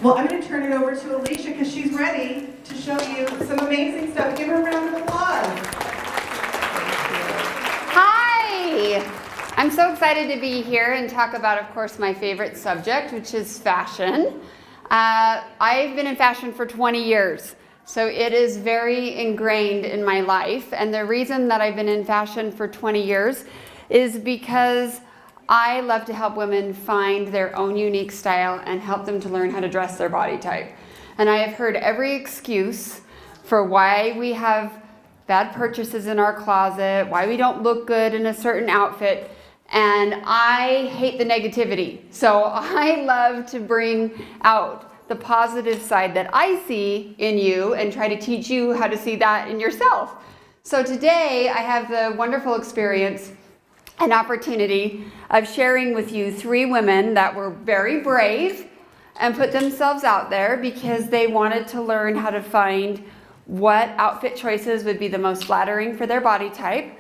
Well, I'm going to turn it over to Alicia because she's ready to show you some amazing stuff. Give her a round of applause. Hi! I'm so excited to be here and talk about, of course, my favorite subject, which is fashion. I've been in fashion for 20 years, so it is very ingrained in my life. And the reason that I've been in fashion for 20 years is because I love to help women find their own unique style and help them to learn how to dress their body type. And I have heard every excuse for why we have bad purchases in our closet, why we don't look good in a certain outfit, and I hate the negativity. So I love to bring out the positive side that I see in you and try to teach you how to see that in yourself. So today I have the wonderful experience an opportunity of sharing with you 3 women that were very brave and put themselves out there because they wanted to learn how to find what outfit choices would be the most flattering for their body type,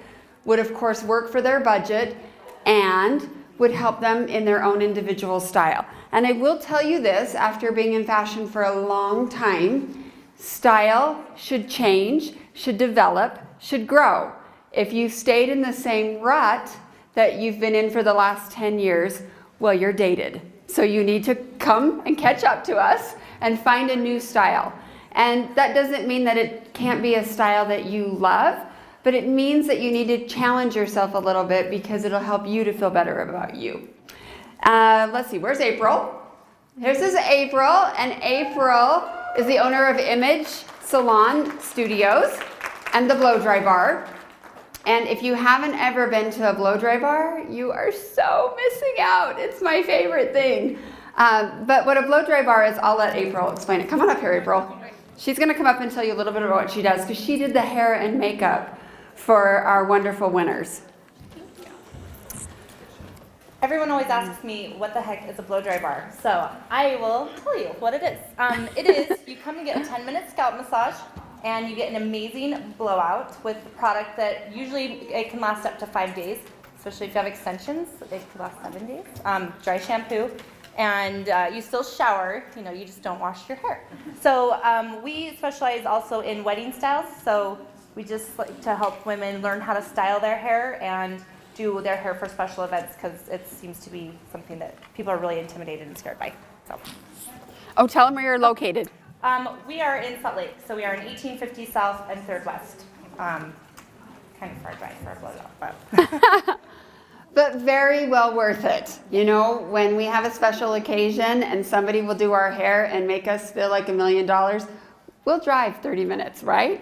would of course work for their budget, and would help them in their own individual style. And I will tell you this, after being in fashion for a long time, style should change, should develop, should grow. If you stayed in the same rut that you've been in for the last 10 years, well, you're dated. So you need to come and catch up to us and find a new style. And that doesn't mean that it can't be a style that you love, but it means that you need to challenge yourself a little bit because it'll help you to feel better about you. Let's see, where's April? This is April, and April is the owner of Image Salon Studios and the Blow Dry Bar. And if you haven't ever been to a blow dry bar, you are so missing out. It's my favorite thing. But what a blow dry bar is, I'll let April explain it. Come on up here, April. She's going to come up and tell you a little bit about what she does because she did the hair and makeup for our wonderful winners. Everyone always asks me, what the heck is a blow dry bar? So I will tell you what it is. It is, you come and get a 10-minute scalp massage, and you get an amazing blowout with the product that usually it can last up to 5 days, especially if you have extensions. It could last 7 days. Dry shampoo, and you still shower. You just don't wash your hair. So we specialize also in wedding styles. So we just like to help women learn how to style their hair and do their hair for special events because it seems to be something that people are really intimidated and scared by. So. Oh, tell them where you're located. We are in Salt Lake, so we are in 1850 South and 3rd West. Kind of far drive for a blowout, but. But very well worth it. When we have a special occasion and somebody will do our hair and make us feel like $1 million, we'll drive 30 minutes, right?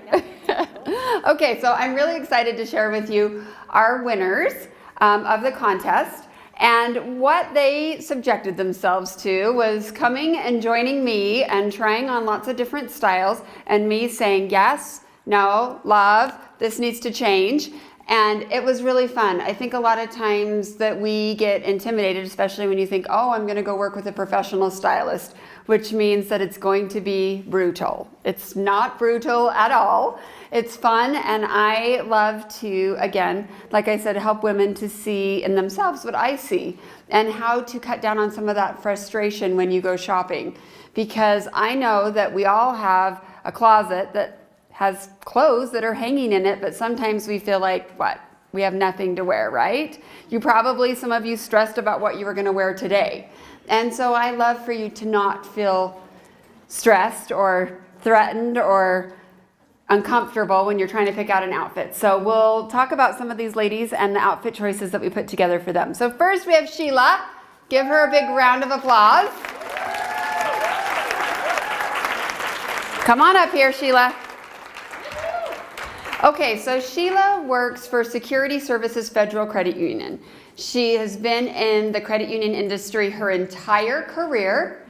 Okay, so I'm really excited to share with you our winners of the contest. And what they subjected themselves to was coming and joining me and trying on lots of different styles and me saying, yes, no, love, this needs to change. And it was really fun. I think a lot of times that we get intimidated, especially when you think, oh, I'm going to go work with a professional stylist, which means that it's going to be brutal. It's not brutal at all. It's fun, and I love to, again, like I said, help women to see in themselves what I see and how to cut down on some of that frustration when you go shopping. Because I know that we all have a closet that has clothes that are hanging in it, but sometimes we feel like, what? We have nothing to wear, right? Some of you stressed about what you were going to wear today. And so I love for you to not feel stressed or threatened or uncomfortable when you're trying to pick out an outfit. So we'll talk about some of these ladies and the outfit choices that we put together for them. So first we have Sheila. Give her a big round of applause. Come on up here, Sheila. Okay, so Sheila works for Security Services Federal Credit Union. She has been in the credit union industry her entire career,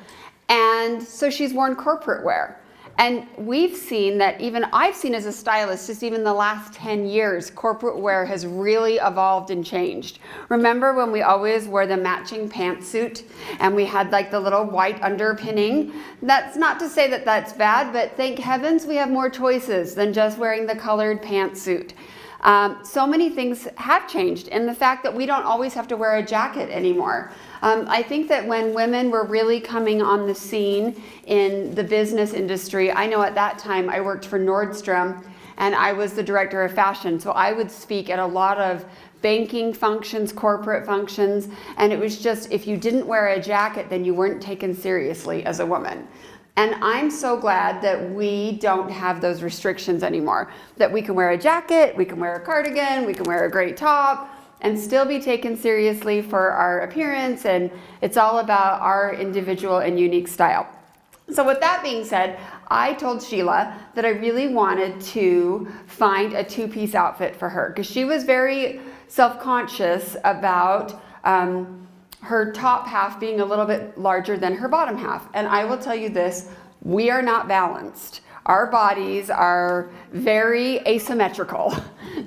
and so she's worn corporate wear. And we've seen that, even I've seen as a stylist, just even the last 10 years, corporate wear has really evolved and changed. Remember when we always wore the matching pantsuit and we had like the little white underpinning? That's not to say that that's bad, but thank heavens we have more choices than just wearing the colored pantsuit. So many things have changed, and the fact that we don't always have to wear a jacket anymore. I think that when women were really coming on the scene in the business industry, I know at that time I worked for Nordstrom and I was the director of fashion, so I would speak at a lot of banking functions, corporate functions, and it was just, if you didn't wear a jacket, then you weren't taken seriously as a woman. And I'm so glad that we don't have those restrictions anymore, that we can wear a jacket, we can wear a cardigan, we can wear a great top, and still be taken seriously for our appearance, and it's all about our individual and unique style. So with that being said, I told Sheila that I really wanted to find a two-piece outfit for her, because she was very self-conscious about her top half being a little bit larger than her bottom half. And I will tell you this, we are not balanced. Our bodies are very asymmetrical,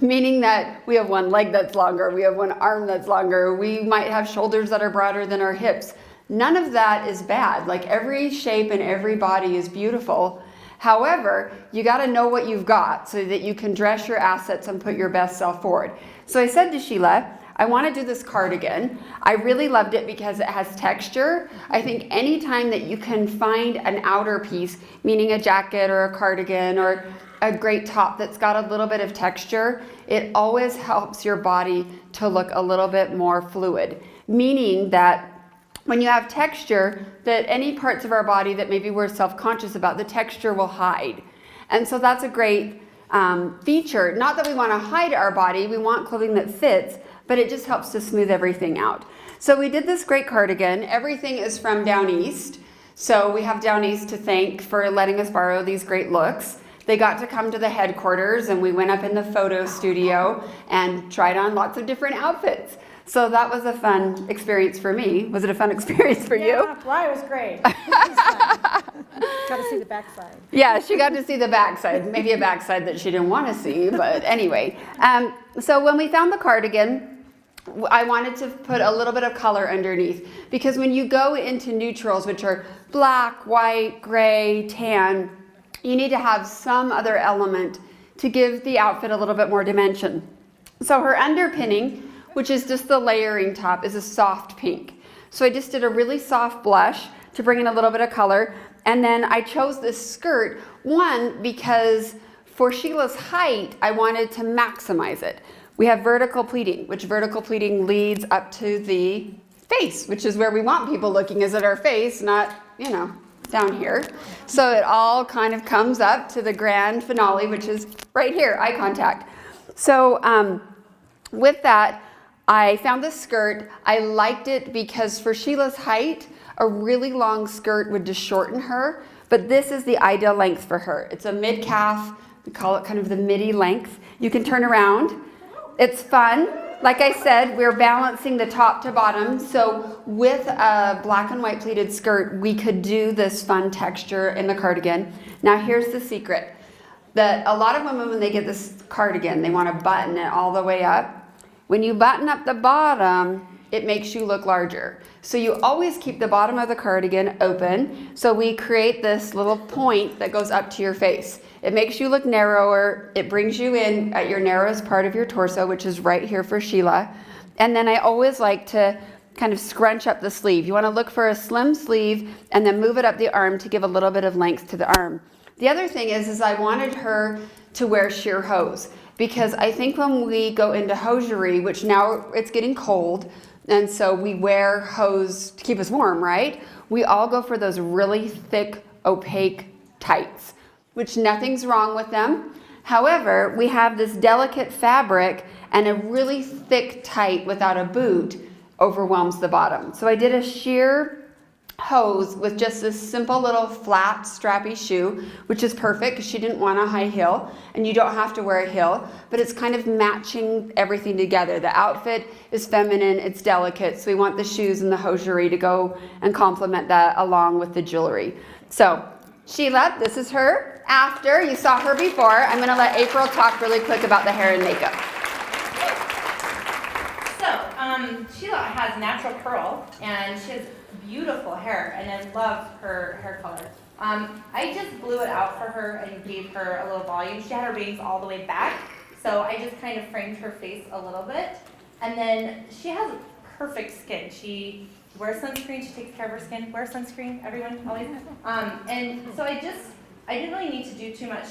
meaning that we have one leg that's longer, we have one arm that's longer, we might have shoulders that are broader than our hips. None of that is bad. Like, every shape and every body is beautiful. However, you got to know what you've got so that you can dress your assets and put your best self forward. So I said to Sheila, I want to do this cardigan. I really loved it because it has texture. I think anytime that you can find an outer piece, meaning a jacket or a cardigan or a great top that's got a little bit of texture, it always helps your body to look a little bit more fluid. Meaning that when you have texture, that any parts of our body that maybe we're self-conscious about, the texture will hide. And so that's a great feature. Not that we want to hide our body, we want clothing that fits, but it just helps to smooth everything out. So we did this great cardigan. Everything is from Down East. So we have Down East to thank for letting us borrow these great looks. They got to come to the headquarters and we went up in the photo studio and tried on lots of different outfits. So that was a fun experience for me. Was it a fun experience for you? Yeah, well, it was great. Got to see the backside. Yeah, she got to see the backside. Maybe a backside that she didn't want to see, but anyway. So when we found the cardigan, I wanted to put a little bit of color underneath, because when you go into neutrals, which are black, white, gray, tan, you need to have some other element to give the outfit a little bit more dimension. So her underpinning, which is just the layering top, is a soft pink. So I just did a really soft blush to bring in a little bit of color. And then I chose this skirt, one, because for Sheila's height, I wanted to maximize it. We have vertical pleating, which vertical pleating leads up to the face, which is where we want people looking, is at our face, not, down here. So it all kind of comes up to the grand finale, which is right here, eye contact. So with that, I found this skirt. I liked it because for Sheila's height, a really long skirt would just shorten her, but this is the ideal length for her. It's a mid-calf, we call it kind of the midi length. You can turn around. It's fun. Like I said, we're balancing the top to bottom. So with a black and white pleated skirt, we could do this fun texture in the cardigan. Now here's the secret. That a lot of women, when they get this cardigan, they want to button it all the way up. When you button up the bottom, it makes you look larger. So you always keep the bottom of the cardigan open. So we create this little point that goes up to your face. It makes you look narrower. It brings you in at your narrowest part of your torso, which is right here for Sheila. And then I always like to kind of scrunch up the sleeve. You want to look for a slim sleeve and then move it up the arm to give a little bit of length to the arm. The other thing is I wanted her to wear sheer hose, because I think when we go into hosiery, which now it's getting cold, and so we wear hose to keep us warm, right? We all go for those really thick, opaque tights, which nothing's wrong with them. However, we have this delicate fabric, and a really thick tight without a boot overwhelms the bottom. So I did a sheer hose with just this simple little flat strappy shoe, which is perfect because she didn't want a high heel, and you don't have to wear a heel, but it's kind of matching everything together. The outfit is feminine, it's delicate, so we want the shoes and the hosiery to go and complement that along with the jewelry. So Sheila, this is her after. You saw her before. I'm going to let April talk really quick about the hair and makeup. So Sheila has natural curl, and she has beautiful hair, and I love her hair color. I just blew it out for her and gave her a little volume. She had her bangs all the way back, So I just kind of framed her face a little bit. And then she has perfect skin. She wears sunscreen, she takes care of her skin. Wear sunscreen, everyone, always. And so I didn't really need to do too much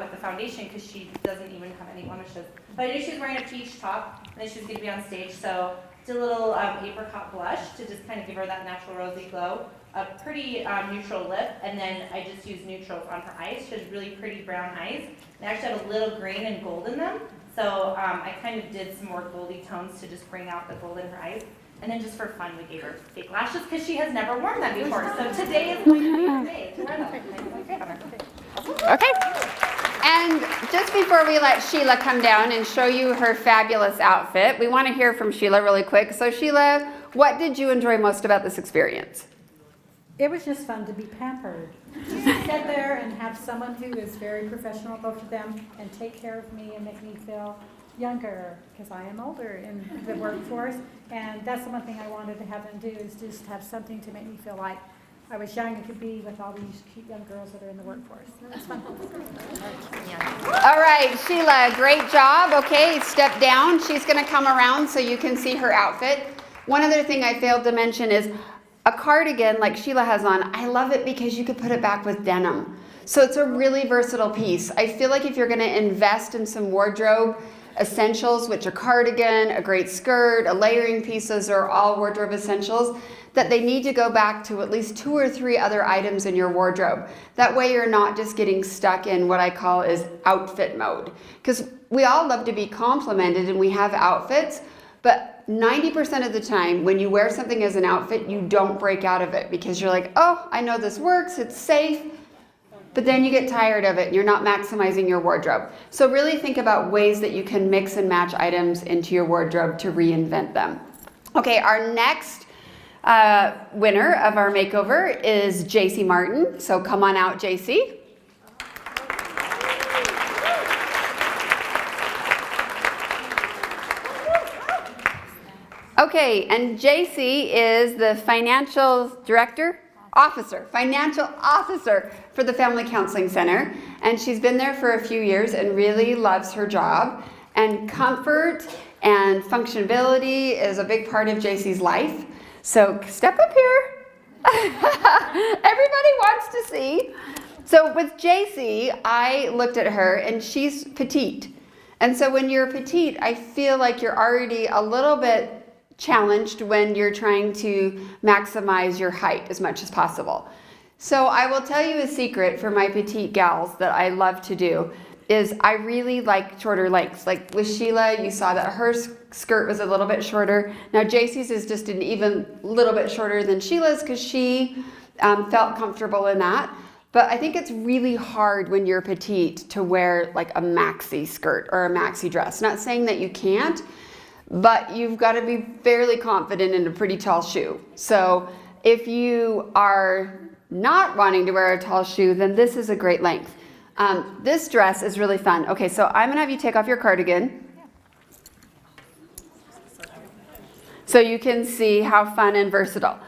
with the foundation because she doesn't even have any blemishes. But I knew she was wearing a peach top, and then she was going to be on stage, so did a little apricot blush to just kind of give her that natural rosy glow. A pretty neutral lip, and then I just used neutrals on her eyes. She has really pretty brown eyes. They actually have a little green and gold in them, so I kind of did some more goldy tones to just bring out the gold in her eyes. And then just for fun, we gave her fake lashes because she has never worn them before. So today is going to be her day to wear them. Okay. And just before we let Sheila come down and show you her fabulous outfit, we want to hear from Sheila really quick. So Sheila, what did you enjoy most about this experience? It was just fun to be pampered. To sit there and have someone who is very professional, both of them, and take care of me and make me feel younger, because I am older in the workforce. And that's the one thing I wanted to have them do, is just have something to make me feel like I was young and could be with all these cute young girls that are in the workforce. It was fun. All right, Sheila, great job. Okay, step down. She's going to come around so you can see her outfit. One other thing I failed to mention is a cardigan like Sheila has on. I love it because you could put it back with denim. So it's a really versatile piece. I feel like if you're going to invest in some wardrobe essentials, which a cardigan, a great skirt, a layering pieces are all wardrobe essentials, that they need to go back to at least 2 or 3 other items in your wardrobe. That way you're not just getting stuck in what I call is outfit mode. Because we all love to be complimented and we have outfits, but 90% of the time when you wear something as an outfit, you don't break out of it because you're like, oh, I know this works, it's safe. But then you get tired of it and you're not maximizing your wardrobe. So really think about ways that you can mix and match items into your wardrobe to reinvent them. Okay, our next winner of our makeover is JC Martin. So come on out, JC. Okay, and JC is the financial officer for the Family Counseling Center, and she's been there for a few years and really loves her job. And comfort and functionality is a big part of JC's life. So step up here. Everybody wants to see. So with JC, I looked at her and she's petite. And so when you're petite, I feel like you're already a little bit challenged when you're trying to maximize your height as much as possible. So I will tell you a secret for my petite gals that I love to do is I really like shorter lengths. Like with Sheila, you saw that her skirt was a little bit shorter. Now JC's is just an even little bit shorter than Sheila's because she felt comfortable in that. But I think it's really hard when you're petite to wear like a maxi skirt or a maxi dress. Not saying that you can't, but you've got to be fairly confident in a pretty tall shoe. So if you are not wanting to wear a tall shoe, then this is a great length. This dress is really fun. Okay, so I'm gonna have you take off your cardigan so you can see how fun and versatile.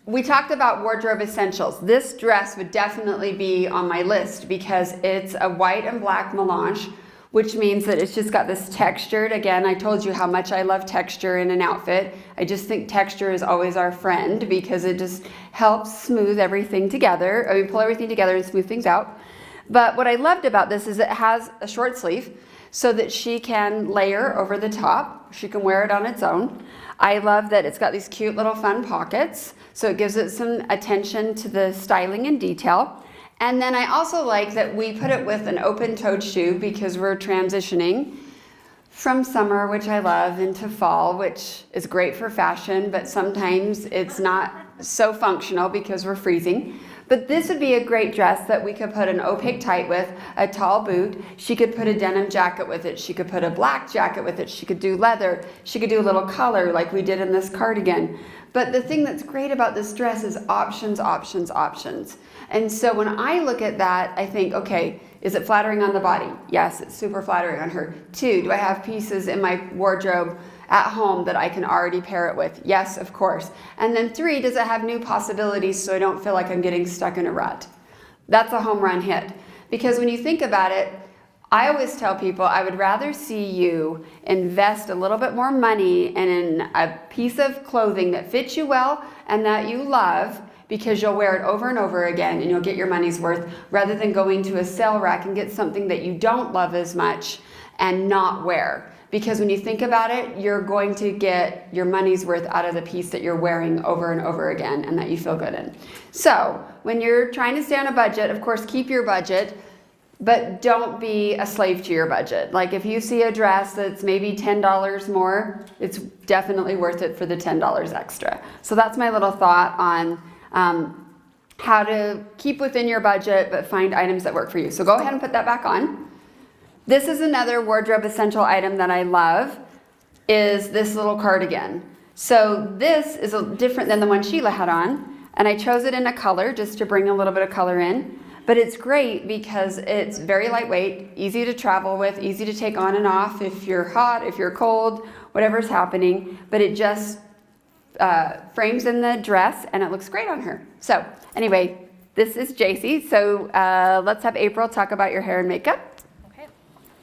We talked about wardrobe essentials. This dress would definitely be on my list because it's a white and black melange, which means that it's just got this textured. Again, I told you how much I love texture in an outfit. I just think texture is always our friend because it just helps smooth everything together. I mean, pull everything together and smooth things out. But what I loved about this is it has a short sleeve so that she can layer over the top. She can wear it on its own. I love that it's got these cute little fun pockets, so it gives it some attention to the styling and detail. And then I also like that we put it with an open-toed shoe because we're transitioning from summer, which I love, into fall, which is great for fashion, but sometimes it's not so functional because we're freezing. But this would be a great dress that we could put an opaque tight with, a tall boot. She could put a denim jacket with it. She could put a black jacket with it. She could do leather. She could do a little color like we did in this cardigan. But the thing that's great about this dress is options, options, options. And so when I look at that, I think, okay, is it flattering on the body? Yes, it's super flattering on her. 2, do I have pieces in my wardrobe at home that I can already pair it with? Yes, of course. And then 3, does it have new possibilities so I don't feel like I'm getting stuck in a rut? That's a home run hit. Because when you think about it, I always tell people I would rather see you invest a little bit more money in a piece of clothing that fits you well and that you love, because you'll wear it over and over again and you'll get your money's worth, rather than going to a sale rack and get something that you don't love as much and not wear. Because when you think about it, you're going to get your money's worth out of the piece that you're wearing over and over again and that you feel good in. So when you're trying to stay on a budget, of course, keep your budget, but don't be a slave to your budget. Like if you see a dress that's maybe $10 more, it's definitely worth it for the $10 extra. So that's my little thought on how to keep within your budget, but find items that work for you. So go ahead and put that back on. This is another wardrobe essential item that I love, is this little cardigan. So this is different than the one Sheila had on, and I chose it in a color just to bring a little bit of color in. But it's great because it's very lightweight, easy to travel with, easy to take on and off if you're hot, if you're cold, whatever's happening. But it just frames in the dress and it looks great on her. So anyway, this is JC. So let's have April talk about your hair and makeup. Okay.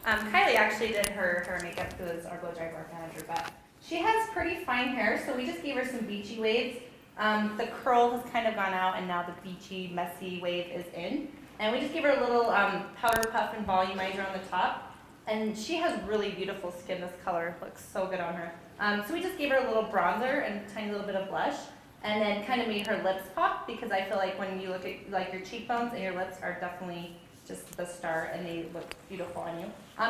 Kylie actually did her hair and makeup, who is our blow dry bar manager, but she has pretty fine hair, so we just gave her some beachy waves. The curl has kind of gone out and now the beachy, messy wave is in. And we just gave her a little powder puff and volumizer on the top. And she has really beautiful skin. This color looks so good on her. So we just gave her a little bronzer and a tiny little bit of blush. And then kind of made her lips pop, because I feel like when you look at like your cheekbones and your lips are definitely just the star and they look beautiful on you.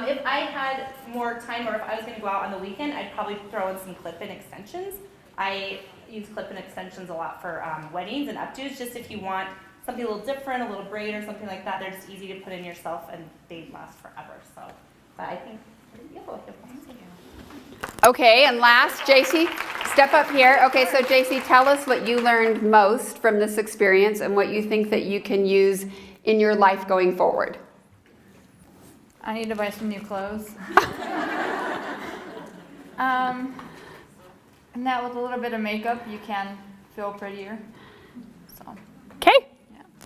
If I had more time, or if I was going to go out on the weekend, I'd probably throw in some clip-in extensions. I use clip-in extensions a lot for weddings and updos, just if you want something a little different, a little braid or something like that. They're just easy to put in yourself and they last forever. So, but I think pretty beautiful. Okay, and last, JC, step up here. Okay, so JC, tell us what you learned most from this experience and what you think that you can use in your life going forward. I need to buy some new clothes. And that with a little bit of makeup, you can feel prettier. So. Okay.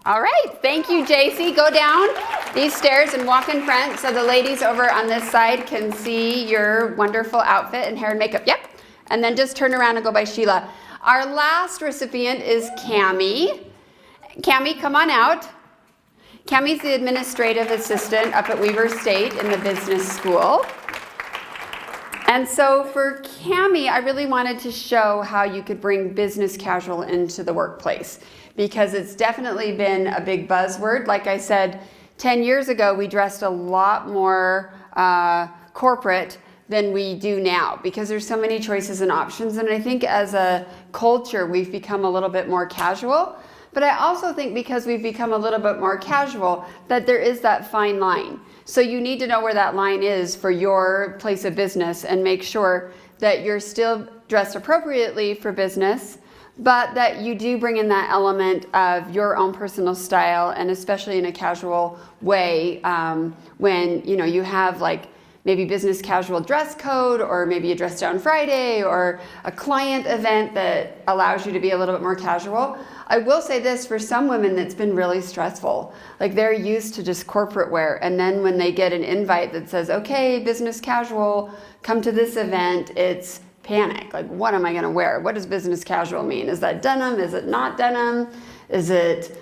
All right. Thank you, JC. Go down these stairs and walk in front so the ladies over on this side can see your wonderful outfit and hair and makeup. Yep. And then just turn around and go by Sheila. Our last recipient is Cammie. Cammie, come on out. Cammie's the administrative assistant up at Weaver State in the business school. And so for Cammie, I really wanted to show how you could bring business casual into the workplace, because it's definitely been a big buzzword. Like I said, 10 years ago, we dressed a lot more corporate than we do now, because there's so many choices and options. And I think as a culture, we've become a little bit more casual. But I also think because we've become a little bit more casual, that there is that fine line. So you need to know where that line is for your place of business and make sure that you're still dressed appropriately for business, but that you do bring in that element of your own personal style, and especially in a casual way, when you have like maybe business casual dress code, or maybe a dress down Friday, or a client event that allows you to be a little bit more casual. I will say this, for some women that's been really stressful. Like they're used to just corporate wear, and then when they get an invite that says, okay, business casual, come to this event, it's panic. Like, what am I gonna wear? What does business casual mean? Is that denim? Is it not denim? Is it,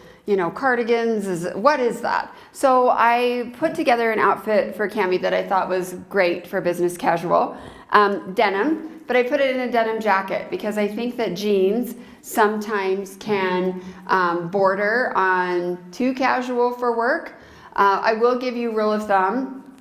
cardigans? What is that? So I put together an outfit for Cammie that I thought was great for business casual. Denim, but I put it in a denim jacket because I think that jeans sometimes can border on too casual for work. I will give you rule of thumb,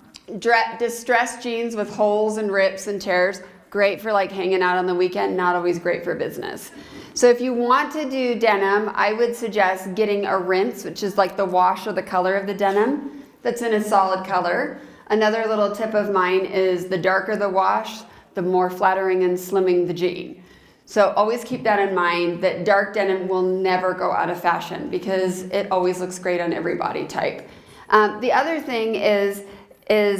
distressed jeans with holes and rips and tears, great for like hanging out on the weekend, not always great for business. So if you want to do denim, I would suggest getting a rinse, which is like the wash or the color of the denim that's in a solid color. Another little tip of mine is the darker the wash, the more flattering and slimming the jean. So always keep that in mind, that dark denim will never go out of fashion because it always looks great on every body type. The other thing is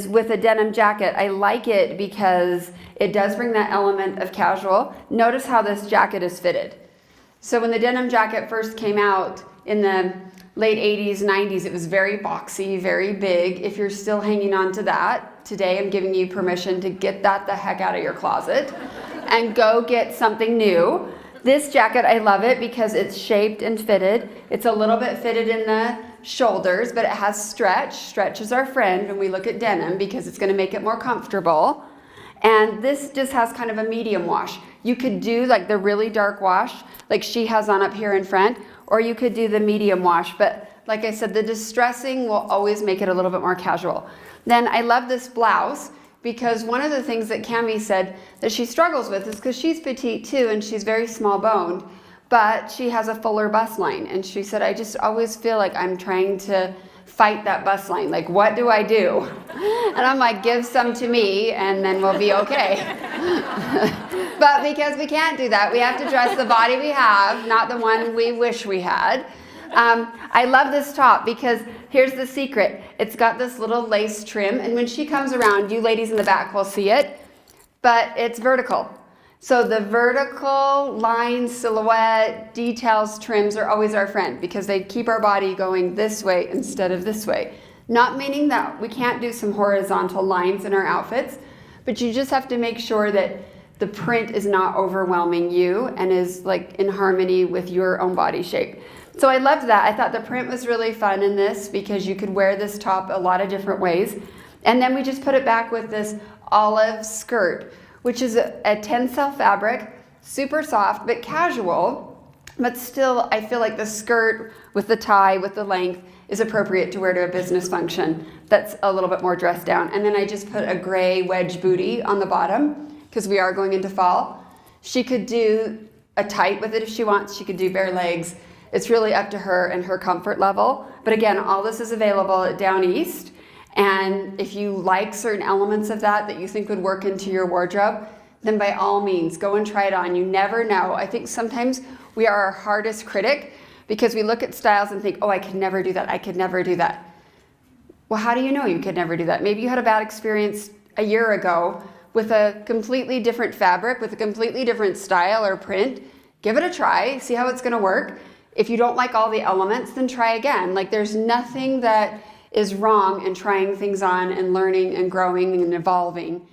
with a denim jacket, I like it because it does bring that element of casual. Notice how this jacket is fitted. So when the denim jacket first came out in the late 80s, 90s, it was very boxy, very big. If you're still hanging on to that, today I'm giving you permission to get that the heck out of your closet and go get something new. This jacket, I love it because it's shaped and fitted. It's a little bit fitted in the shoulders, but it has stretch. Stretch is our friend when we look at denim because it's going to make it more comfortable. And this just has kind of a medium wash. You could do like the really dark wash like she has on up here in front, or you could do the medium wash. But like I said, the distressing will always make it a little bit more casual. Then I love this blouse because one of the things that Cami said that she struggles with is because she's petite too and she's very small boned, but she has a fuller bust line. And she said, I just always feel like I'm trying to fight that bust line. Like, what do I do? And I'm like, give some to me and then we'll be okay. But because we can't do that, we have to dress the body we have, not the one we wish we had. I love this top because here's the secret. It's got this little lace trim, and when she comes around, you ladies in the back will see it, but it's vertical. So the vertical line, silhouette, details, trims are always our friend because they keep our body going this way instead of this way. Not meaning that we can't do some horizontal lines in our outfits, but you just have to make sure that the print is not overwhelming you and is like in harmony with your own body shape. So I loved that. I thought the print was really fun in this because you could wear this top a lot of different ways. And then we just put it back with this olive skirt, which is a tensile fabric, super soft, but casual. But still, I feel like the skirt with the tie, with the length, is appropriate to wear to a business function that's a little bit more dressed down. And then I just put a gray wedge bootie on the bottom because we are going into fall. She could do a tight with it if she wants. She could do bare legs. It's really up to her and her comfort level. But again, all this is available at Down East. And if you like certain elements of that you think would work into your wardrobe, then by all means, go and try it on. You never know. I think sometimes we are our hardest critic because we look at styles and think, oh, I could never do that. I could never do that. Well, how do you know you could never do that? Maybe you had a bad experience a year ago with a completely different fabric, with a completely different style or print. Give it a try, see how it's gonna work. If you don't like all the elements, then try again. Like, there's nothing that is wrong in trying things on and learning and growing and evolving.